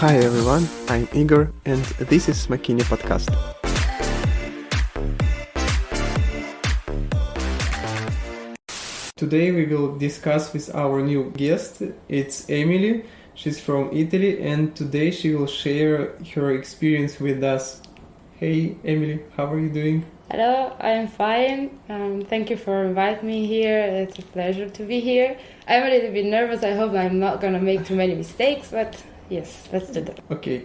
Hi everyone, I'm Igor and this is Makini Podcast. Today we will discuss with our new guest. It's Emily. She's from Italy and today she will share her experience with us. Hey Emily, how are you doing? Hello, I'm fine. Thank you for inviting me here. It's a pleasure to be here. I'm a little bit nervous. I hope I'm not going to make too many mistakes, but yes, let's do that. Okay,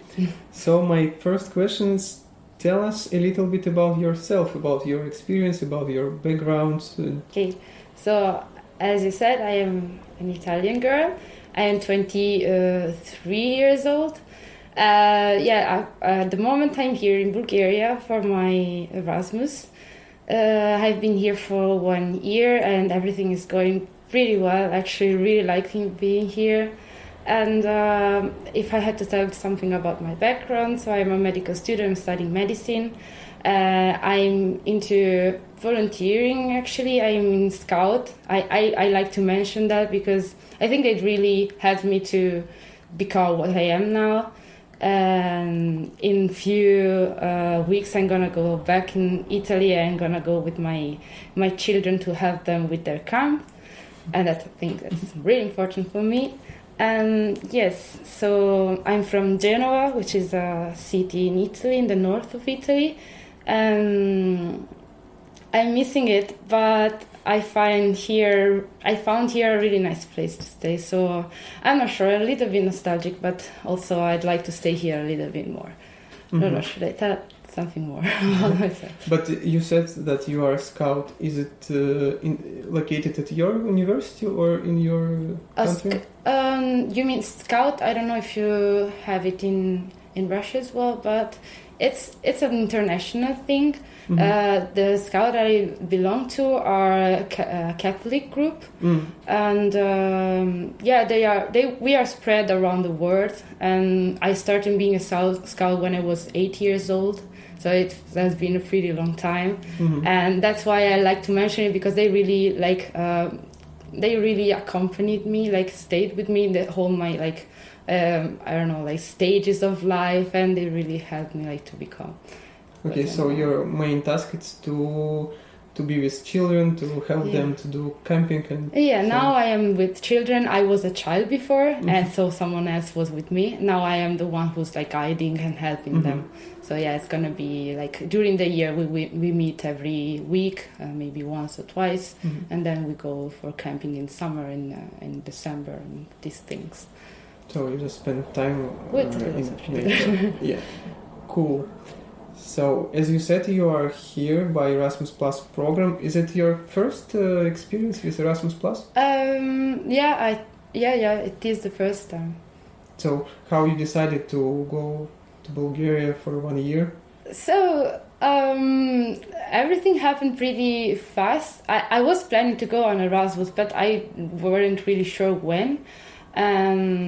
so my first question is, tell us a little bit about yourself, about your experience, about your background. Okay, so as you said, I am an Italian girl. I am 23 years old. At the moment I'm here in Bulgaria for my Erasmus. I've been here for 1 year and everything is going pretty well. Actually, really liking being here. And if I had to tell something about my background, so I'm a medical student, I'm studying medicine. I'm into volunteering, actually. I'm in Scout. I like to mention that because I think it really helped me to become what I am now. In few weeks I'm gonna go back in Italy. I'm gonna go with my children to help them with their camp, and that's a thing that's really important for me. Yes, so I'm from Genoa, which is a city in Italy, in the north of Italy. I'm missing it, but I found here a really nice place to stay. So I'm not sure, a little bit nostalgic, but also I'd like to stay here a little bit more. Mm-hmm. I don't know, should I tell something more about myself? But you said that you are a scout. Is it located at your university or in your country? You mean scout? I don't know if you have it in Russia as well, but it's an international thing. Mm-hmm. The scout I belong to are a Catholic group, and we are spread around the world. And I started being a scout when I was 8 years old, so it has been a pretty long time. Mm-hmm. And that's why I like to mention it, because they really accompanied me, stayed with me the whole my stages of life, and they really helped me to become. Okay, so your main task is to be with children, to help them to do camping and... Yeah, now I am with children. I was a child before, and so someone else was with me. Now I am the one who's guiding and helping them. So yeah, it's gonna be during the year we meet every week, maybe once or twice, and then we go for camping in summer in December and these things. So you just spend time with nature. Yeah, cool. So, as you said, you are here by Erasmus Plus program. Is it your first experience with Erasmus Plus? Yeah, it is the first time. So, how you decided to go to Bulgaria for 1 year? So, everything happened pretty fast. I was planning to go on Erasmus, but I weren't really sure when.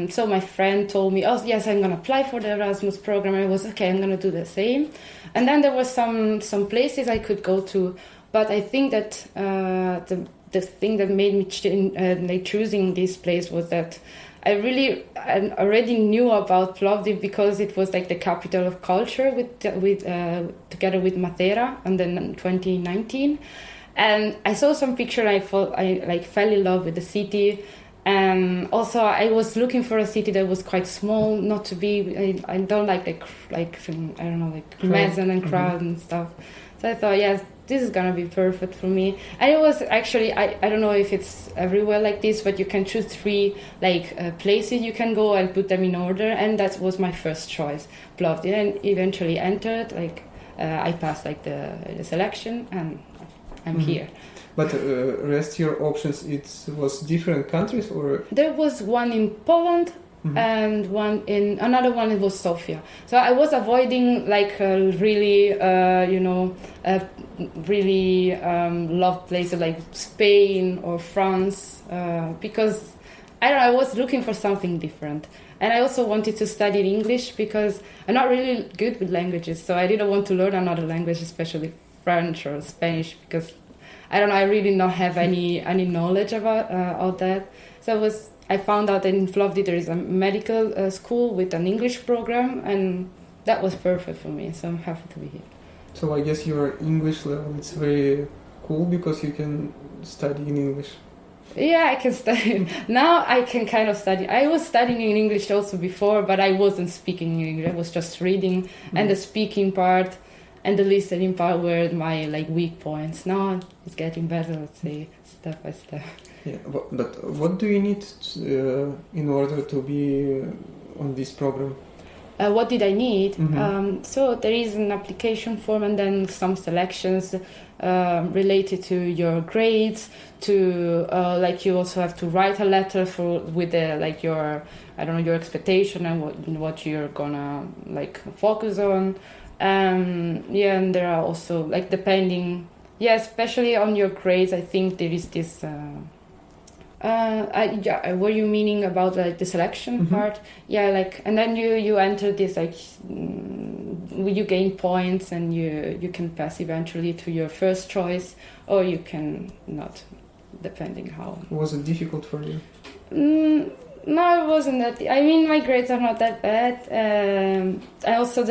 So my friend told me, oh yes, I'm gonna apply for the Erasmus program. I was okay, I'm gonna do the same. And then there was some places I could go to, but I think that the thing that made me choosing this place was that I already knew about Plovdiv because it was the capital of culture together with Matera, and then in 2019. And I saw some picture. I fell in love with the city. And also, I was looking for a city that was quite small, not to be. I don't like mess and crowd and stuff. So I thought, yes, this is gonna be perfect for me. And it was actually, I don't know if it's everywhere like this, but you can choose 3 places you can go and put them in order, and that was my first choice, Plovdiv. And eventually entered. I passed the selection, and I'm here. But rest your options, it was different countries, or there was one in Poland and another one. It was Sofia. So I was avoiding really loved places like Spain or France because I was looking for something different. And I also wanted to study English because I'm not really good with languages, so I didn't want to learn another language, especially French or Spanish, because I really not have any knowledge about all that. So I found out that in Plovdiv there is a medical school with an English program, and that was perfect for me. So I'm happy to be here. So I guess your English level is very cool because you can study in English. Yeah, I can study. Now I can kind of study. I was studying in English also before, but I wasn't speaking in English. I was just reading, and the speaking part and the listening part were my weak points. Now it's getting better, let's say, step by step. Yeah, but what do you need in order to be on this program? What did I need? So there is an application form and then some selections related to your grades. To you also have to write a letter with your your expectation and what you're gonna focus on. And there are also especially on your grades. I think there is this. Were you meaning about the selection part? Yeah, and then you enter this you gain points and you can pass eventually to your first choice, or you can not, depending how. Was it difficult for you? No, it wasn't that. I mean, my grades are not that bad. I also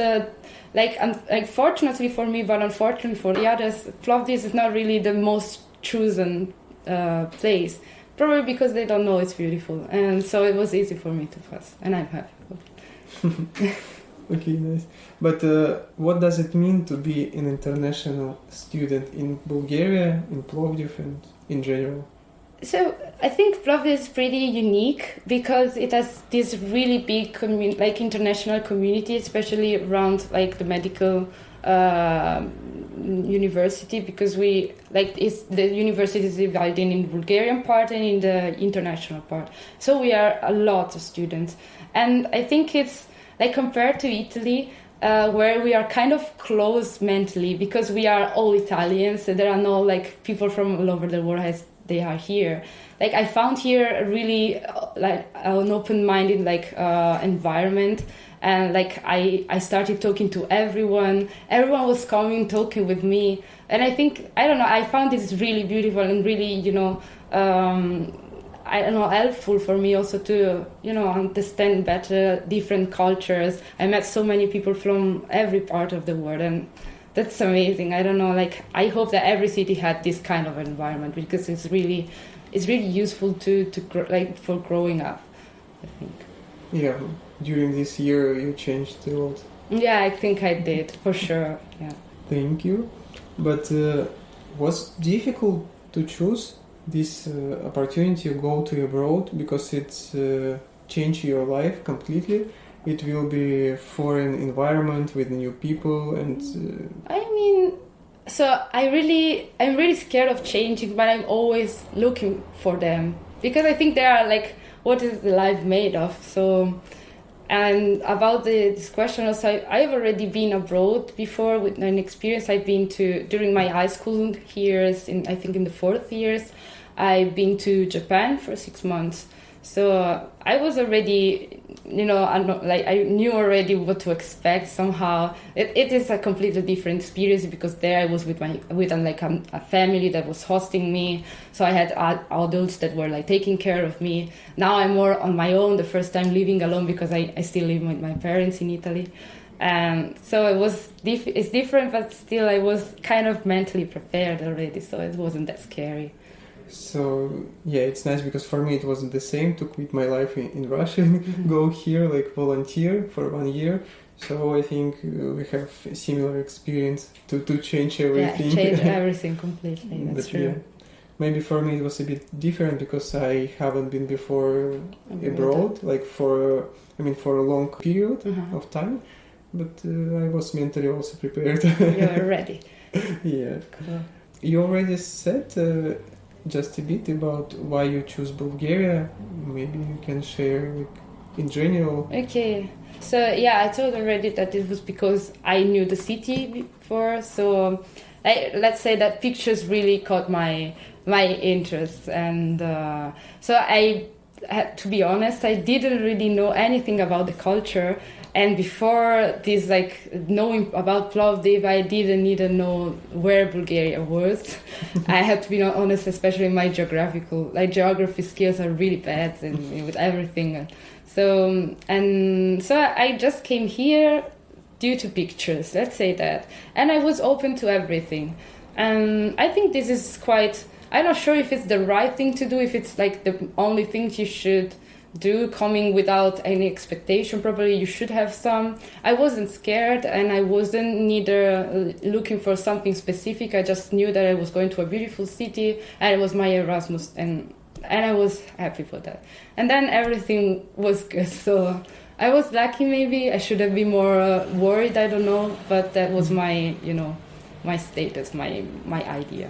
fortunately for me, but unfortunately for the others, Plovdiv is not really the most chosen place. Probably because they don't know it's beautiful, and so it was easy for me to pass, and I'm happy. Okay, nice. But what does it mean to be an international student in Bulgaria, in Plovdiv, and in general? So I think Plovdiv is pretty unique because it has this really big international community, especially around the medical university, because the university is divided in the Bulgarian part and in the international part. So we are a lot of students, and I think it's compared to Italy, where we are kind of close mentally because we are all Italians. So there are no people from all over the world as they are here. I found here really an open-minded environment. And I started talking to everyone. Everyone was coming, talking with me. And I think, I found this really beautiful and really, helpful for me also to, understand better different cultures. I met so many people from every part of the world, and that's amazing. I hope that every city had this kind of environment because it's really useful for growing up, I think. Yeah. During this year, you changed a lot. Yeah, I think I did, for sure. Yeah. Thank you. But was it difficult to choose this opportunity to go to abroad because it's changed your life completely? It will be a foreign environment with new people and... I'm really scared of changing, but I'm always looking for them. Because I think they are what is the life made of? So... And about this question also, I've already been abroad before with an experience. I've been during my high school years, in the 4th years, I've been to Japan for 6 months. So I was already, I knew already what to expect somehow. It is a completely different experience because there I was with a family that was hosting me. So I had adults that were taking care of me. Now I'm more on my own, the first time living alone because I still live with my parents in Italy. And so it's different, but still I was kind of mentally prepared already. So it wasn't that scary. So yeah, it's nice because for me it wasn't the same to quit my life in Russia and go here volunteer for 1 year. So I think we have a similar experience to change everything. Yeah, change everything completely. That's true. Yeah. Maybe for me it was a bit different because I haven't been before abroad, for a long period of time. But I was mentally also prepared. You were ready. Yeah. Cool. You already said just a bit about why you choose Bulgaria. Maybe you can share in general. Okay. So yeah, I told already that it was because I knew the city before. So let's say that pictures really caught my interest, and so I had to be honest, I didn't really know anything about the culture. And before this, like knowing about Plovdiv, I didn't even know where Bulgaria was. I have to be honest, especially my geography skills are really bad and with everything. So I just came here due to pictures, let's say that. And I was open to everything. And I think this is I'm not sure if it's the right thing to do, if it's like the only thing you should do, coming without any expectation. Probably you should have some. I wasn't scared, and I wasn't neither looking for something specific. I just knew that I was going to a beautiful city, and it was my Erasmus, and I was happy for that. And then everything was good. So I was lucky. Maybe I should have been more worried. I don't know, but that was my status, my idea.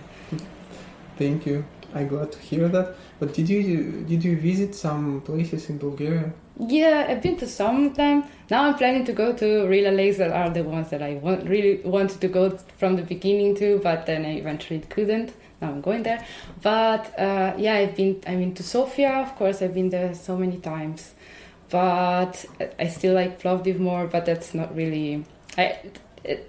Thank you. I'm glad to hear that. But did you visit some places in Bulgaria? Yeah, I've been to some of them. Now I'm planning to go to Rila Lakes, that are the ones that I really wanted to go from the beginning to, but then I eventually couldn't. Now I'm going there. But I've been to Sofia, of course. I've been there so many times. But I still like Plovdiv more, but that's not really...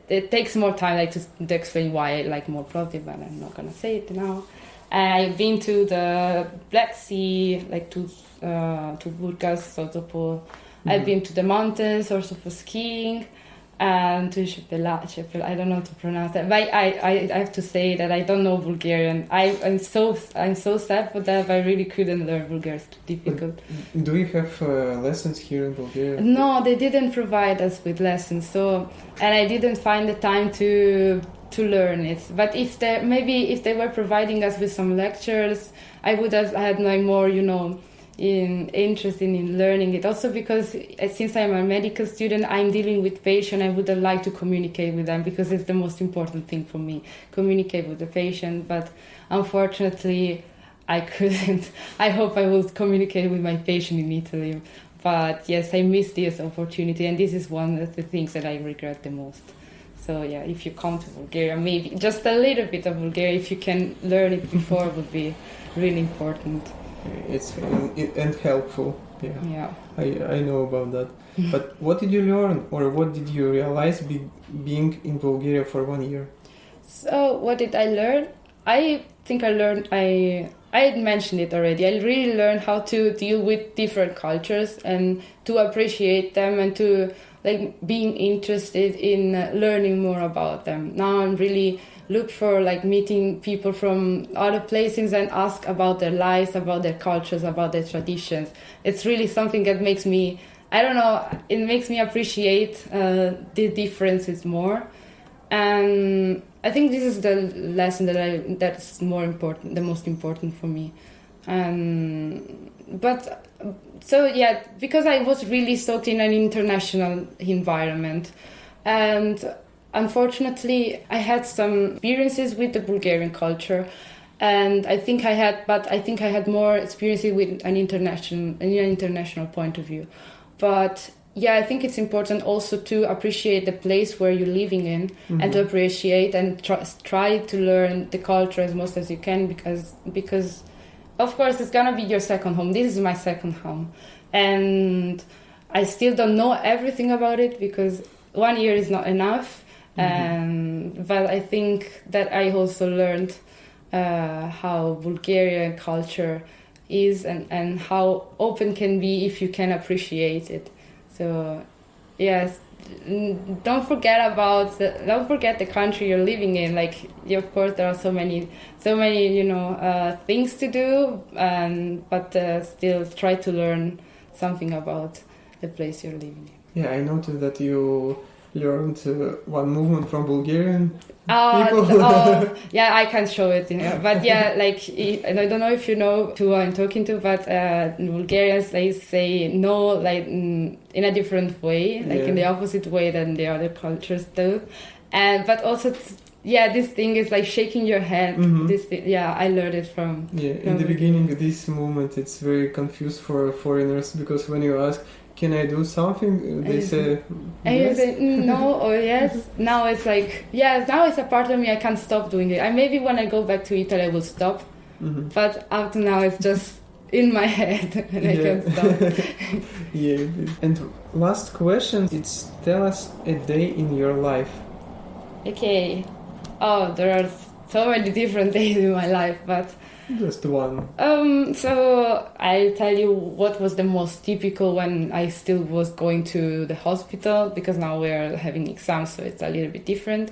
It takes more time to explain why I like more Plovdiv, but I'm not going to say it now. I've been to the Black Sea, like to Burgas, Sotopol. I've been to the mountains also for skiing, and to Shepel. I don't know how to pronounce that, but I have to say that I don't know Bulgarian. I'm so sad for that. But I really couldn't learn Bulgarian. It's too difficult. But do you have lessons here in Bulgaria? No, they didn't provide us with lessons. And I didn't find the time to learn it. But if they were providing us with some lectures, I would have had more, interested in learning it. Also because since I'm a medical student, I'm dealing with patients. I would have liked to communicate with them because it's the most important thing for me, communicate with the patient. But unfortunately, I couldn't. I hope I will communicate with my patient in Italy. But yes, I missed this opportunity, and this is one of the things that I regret the most. So yeah, if you come to Bulgaria, maybe just a little bit of Bulgaria, if you can learn it before, would be really important. It's and helpful. Yeah. I know about that. But what did you learn, or what did you realize being in Bulgaria for 1 year? So what did I learn? I think I learned. I had mentioned it already. I really learned how to deal with different cultures and to appreciate them and to being interested in learning more about them. Now I'm really look for meeting people from other places and ask about their lives, about their cultures, about their traditions. It's really something that makes me, it makes me appreciate the differences more. And I think this is the lesson that's more important, the most important for me. Because I was really soaked in an international environment, and unfortunately I had some experiences with the Bulgarian culture, and I think I had more experiences with an international point of view. But yeah, I think it's important also to appreciate the place where you're living in, and to appreciate and try to learn the culture as much as you can, because of course it's gonna be your second home. This is my second home, and I still don't know everything about it because 1 year is not enough. But I think that I also learned how Bulgarian culture is and how open can be if you can appreciate it. So yes, don't forget the country you're living in. Of course there are so many things to do, but still try to learn something about the place you're living in. Yeah, I noticed that you learned one movement from Bulgarian people. Yeah, I can show it. But yeah, and I don't know if you know who I'm talking to, but Bulgarians, they say no, in a different way, in the opposite way than the other cultures do. But also, this thing is shaking your hand. This thing, I learned it from. Yeah, in the beginning, this movement, it's very confused for foreigners because when you ask, can I do something? They say yes. And you say no or yes. Now it's now it's a part of me. I can't stop doing it. Maybe when I go back to Italy, I will stop. But up to now, it's just in my head and I can't stop. Yeah. And last question, it's tell us a day in your life. Okay. Oh, there are so many different days in my life, but Just one. so I'll tell you what was the most typical when I still was going to the hospital, because now we're having exams, so it's a little bit different.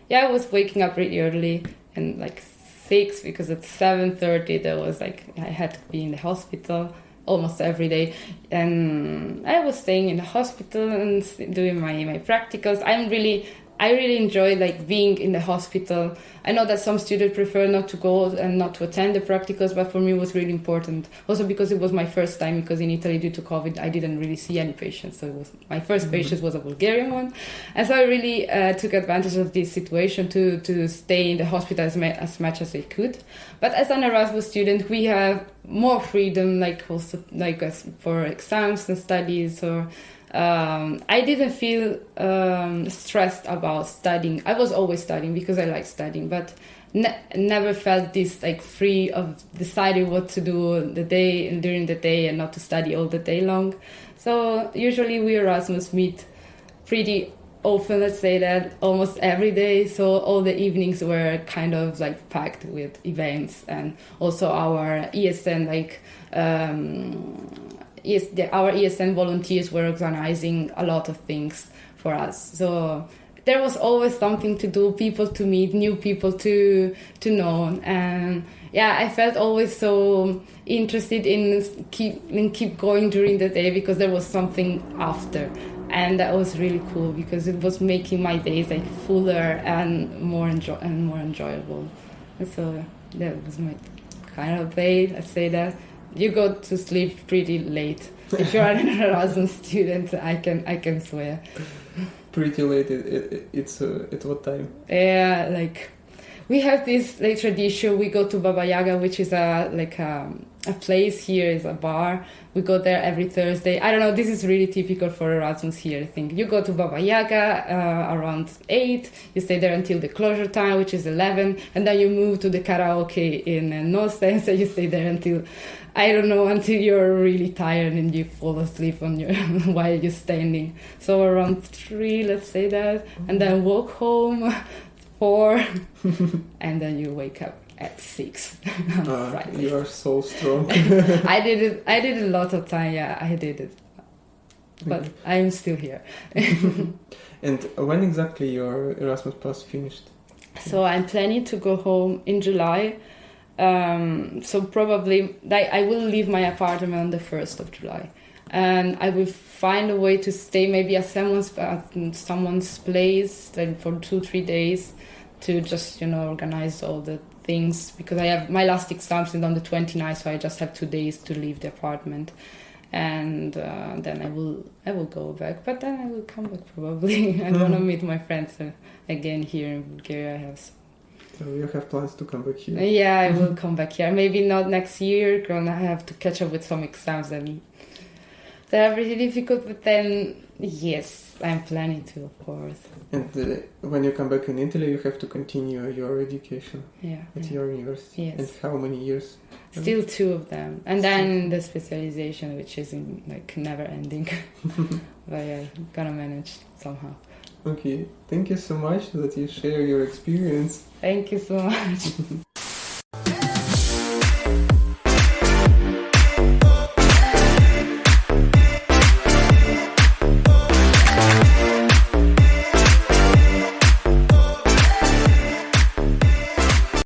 Yeah, I was waking up really early and like 6, because at 7:30 there was like I had to be in the hospital almost every day, and I was staying in the hospital and doing my practicals. I really enjoy like being in the hospital. I know that some students prefer not to go and not to attend the practicals, but for me it was really important. Also because it was my first time, because in Italy due to COVID I didn't really see any patients. So it was my first patient was a Bulgarian one. And so I really took advantage of this situation to stay in the hospital as much as I could. But as an Erasmus student, we have more freedom, like also like for exams and studies, or I didn't feel stressed about studying. I was always studying because I like studying, but never felt this like free of deciding what to do the day and during the day and not to study all the day long. So usually we Erasmus meet pretty often, let's say that almost every day. So all the evenings were kind of like packed with events, and also our ESN our ESN volunteers were organizing a lot of things for us. So there was always something to do, people to meet, new people to know. And yeah, I felt always so interested in keep going during the day, because there was something after. And that was really cool, because it was making my days like fuller and more enjoyable. And so that was my kind of day, let's say that. You go to sleep pretty late. If you're an Erasmus student, I can swear. Pretty late. It's at what time? Yeah, like we have this like tradition. We go to Baba Yaga, which is a place here, is a bar. We go there every Thursday. I don't know, this is really typical for Erasmus here, I think. You go to Baba Yaga around 8, you stay there until the closure time, which is 11, and then you move to the karaoke in No Sense, and you stay there until, I don't know, until you're really tired and you fall asleep on your while you're standing. So around 3, let's say that, and then walk home 4, and then you wake up at 6 on Friday. You are so strong. I did it a lot of time. Yeah, I did it, but I'm still here. And when exactly your Erasmus Plus finished? So I'm planning to go home in July. So probably I will leave my apartment on the 1st of July, and I will find a way to stay maybe at someone's place like for 2-3 days, to just organize all the things, because I have my last exam is on the 29th, so I just have 2 days to leave the apartment, and then I will go back, but then I will come back probably. I want to meet my friends again here in Bulgaria. I have So you have plans to come back here? Yeah, I will come back here. Maybe not next year, because I have to catch up with some exams and they are really difficult, but then yes, I'm planning to, of course. And when you come back in Italy, you have to continue your education at your university. Yes. And how many years? Still 2 of them, and then the specialization, which is like never ending. But yeah, gonna manage somehow. Okay, thank you so much that you share your experience. Thank you so much.